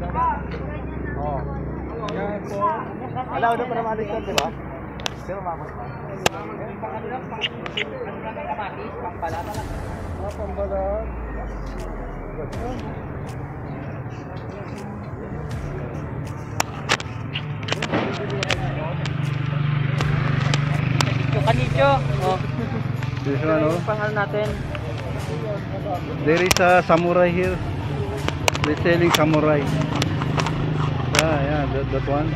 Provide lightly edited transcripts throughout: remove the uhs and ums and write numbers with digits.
Oh. Yan po. Alaw na para maalis yan, di ba? Pero mamas pa. Pang ano lang, pang kamatis, pang pala talaga. Pang pala. Kanito. Oh. This one, oh. Pangalan natin. There is a samurai here. They're selling samurai. Yeah, that one.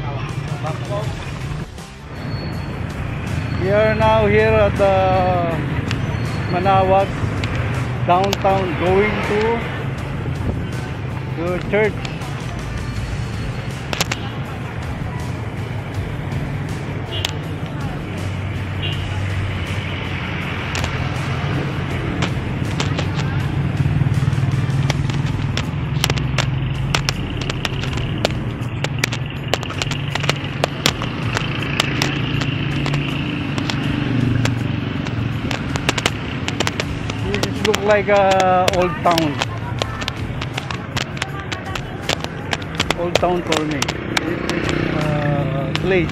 We are now here at the Manaoag downtown, going to church. Look like a old town for me. Place,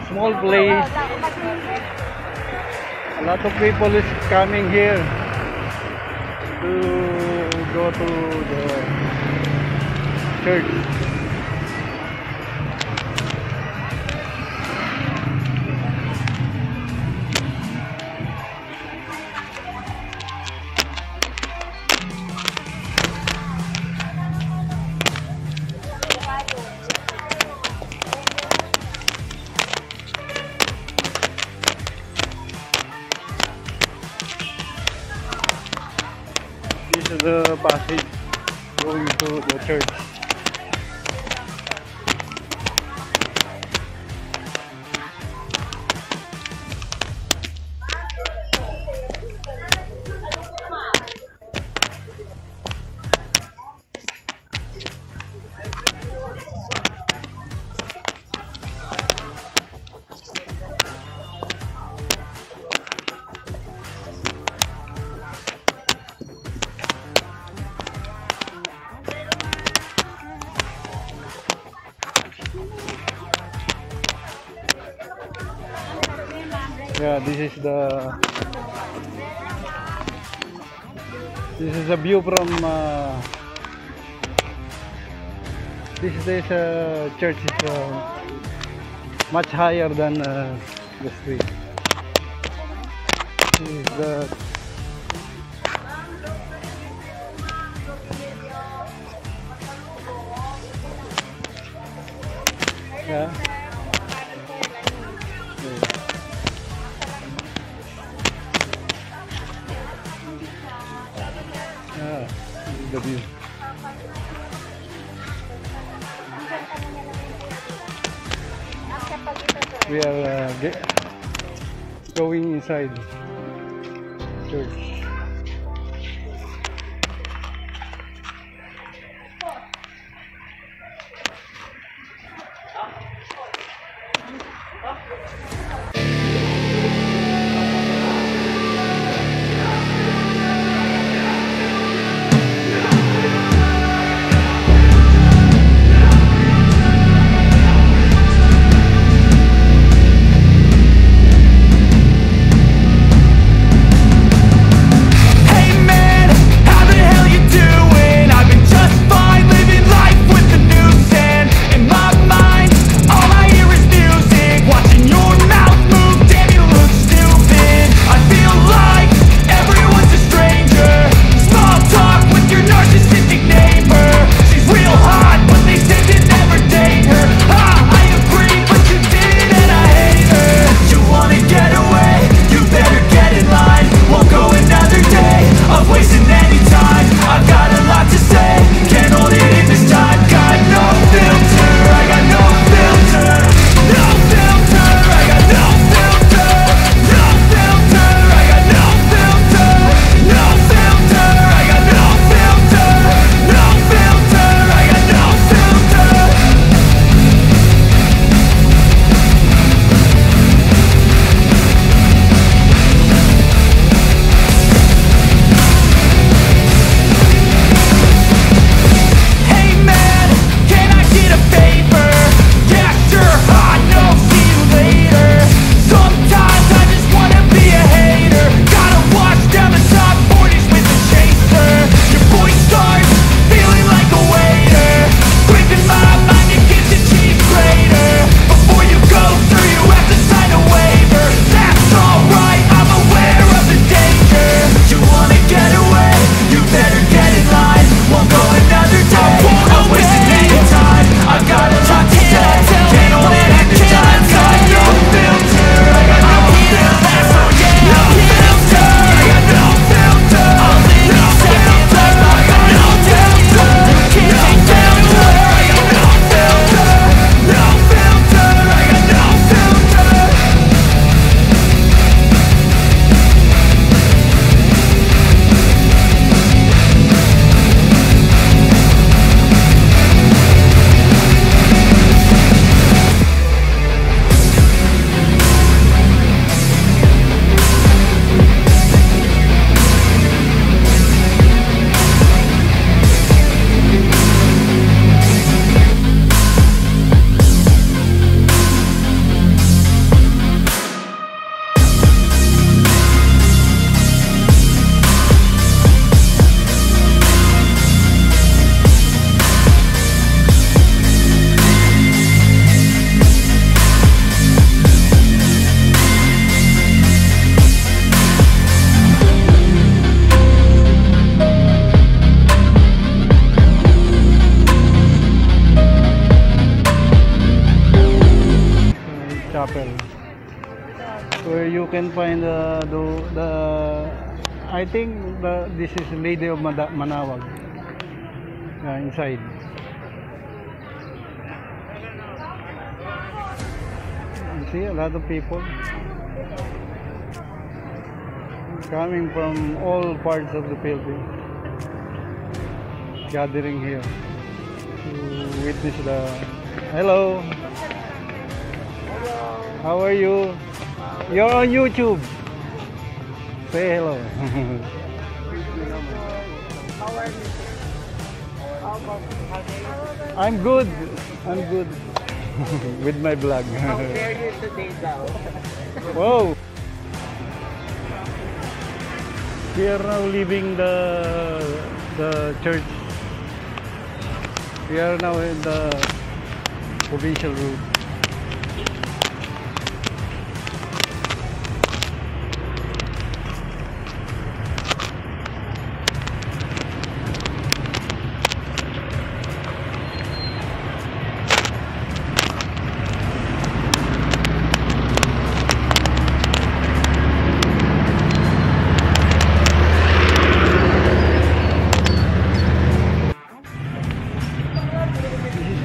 small place. A lot of people is coming here to go to the church. This is the passage going to the church. Yeah, this is a view from this church is much higher than the street. This is the yeah. The view. We are going inside church. can find I think this is Lady of Manawag. Inside. You see a lot of people coming from all parts of the Philippines, gathering here to witness the. Hello. How are you? You're on YouTube. Say hello. How are you? How about I'm good. I'm good. With my vlog. how dare you today daw? Whoa. We are now leaving the church. We are now in the provincial road.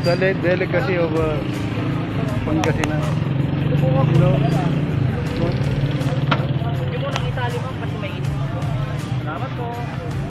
The delicacy of Pangasinan. You know? Hindi mo nang itali ma'am kasi mainit. Salamat po.